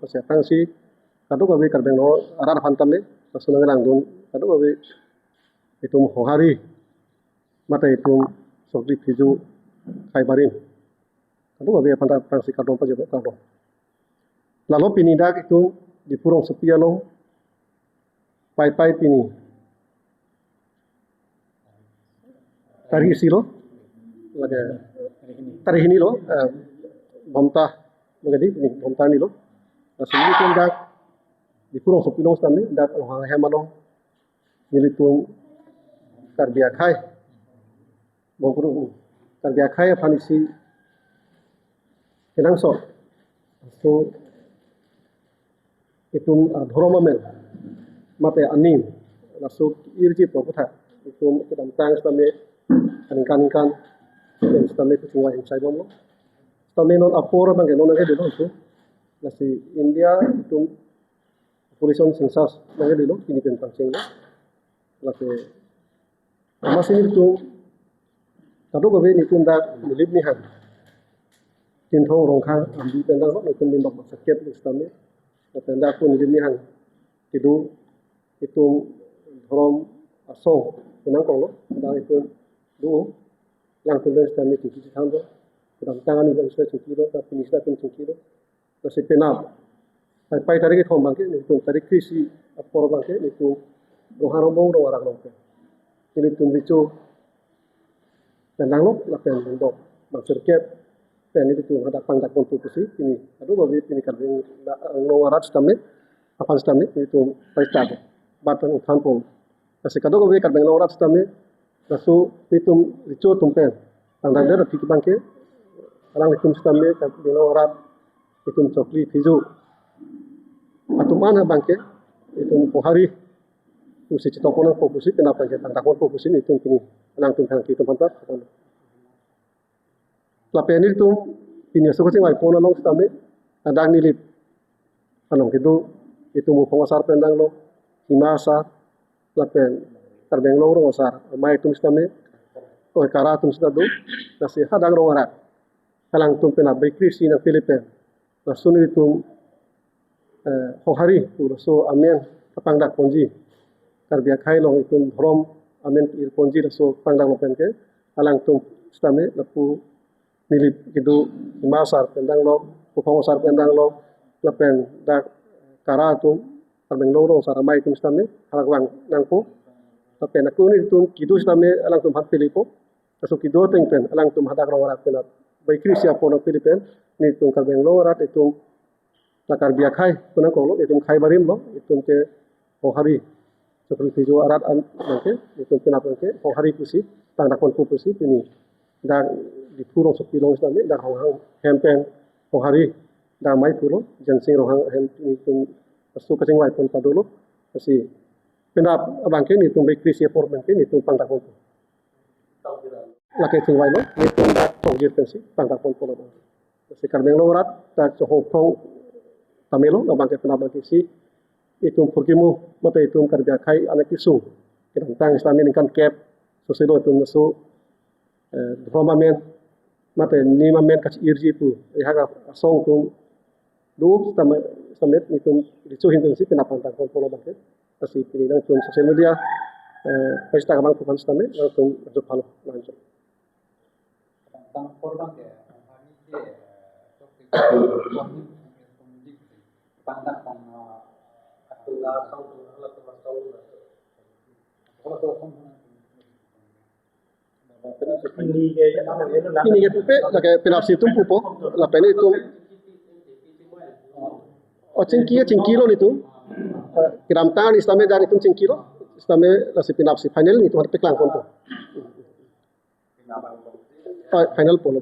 pasya tangsi kadu kabe karbeng no arar pantame pasunang langdun kadu kabe itum hohari mata itum sokri fiju kaibarin kadu kabe pantar tangsi kadu pa jebo kadu lalu pinidak itu di purong sepia lo pai pini tari isi lo lagi tari ini lo bomta menjadi ini bomta ini lo asli itu dak di purong sepia lo stame dak orang hemano militum karbiakai bongkuru karbiakai panisi kenang so itu dhoromamel mate anim masuk irji proputha itu kedam tang stame kankan dan stame itu semua yang saya ngomong stame non apor bang non nage dilo itu nasi India itu population census nage dilo ini tentang sing lagi masih itu kado gabe itu ndak milip nihan tintong rongkang ambi tendang lo itu mindok sakit stame tenda pun milip nihan itu from asong kenang kong lo dan itu dulu yang tulis kami cuci sambil dalam tangan ini bisa cuci lo tapi nisda pun cuci lo masih penap pai tadi kita bangke itu tadi krisi apor bangke itu roharong bong orang lo ini tumbicu tendang lo lapen bendok maksudnya dan itu ada pangkat untuk sih ini aduh babi ini kan ngarat stamit apa stamit itu pesta batan kampung kasi kado ko kan bang ngarat stamit lasu itu ricu tumpen tandang der itu bangke alang itu stamit kan ngarat itu cokli fiju atau mana bangke itu pohari itu si citokona fokusi kenapa kita tangkon fokusi itu kini alang tumpen kita pantat lapen itu ini suka sih pona long stame adang nilip anong itu mau pengasar pendang lo himasa lapen terbeng lo pengasar mai tum stame oh kara tum stado nasi hadang lo ngarat kalang tum pena bekrisi na Filipin nasuni itu hohari so amen kapangdak ponji karbia kai lo itu hrom amen ir ponji so pangdak lo penke kalang tum stame lapu nilip gitu masar pendang lo pengasar pendang lo lapen dak kara tu terbeng lo saramai tum stame halak wang nangko lapen aku ni tum kidu stame alang tum hat Filipo kaso kidu tengpen alang tum hadak rawat penat baikri siapa orang Filipin ni tum terbeng lo rat itu takar biakai punang ko lo itu khai barim lo itu ke hari seperti itu arat nanti itu kenapa ke hari kusi tang dakon kusi ini dan di purong sepilong stame dan hong hempen hari dan mai pulo jensing rohang hem itu pasu kacing wai pun dulu kasi pendap bangke ni tum baikri siapa orang bangke ni tum pang dakon laki cing wai lo ni tum dak tongjir pensi pang dakon polo kasi karbeng lo rat tak hong tamelo na bangke pendap bangke si itu pergimu mata itu kerja kai anak isu kita tang stame kan cap sosial itu masuk drama men mata ni men kasih irji itu haga song tu dua stamet itu dicuhin pensi kenapa tang polo bangke kasi pilih tu sosial media pesta kabang tukan stamet langsung masuk halo lanjut tentang korban ya pandak kan atulah sau ini ya pupe lagi penapsi itu pupo lapen itu oh cengkilo itu kiram tangan istame dari itu cengkilo istame nasi penapsi final itu ada peklang konto final polo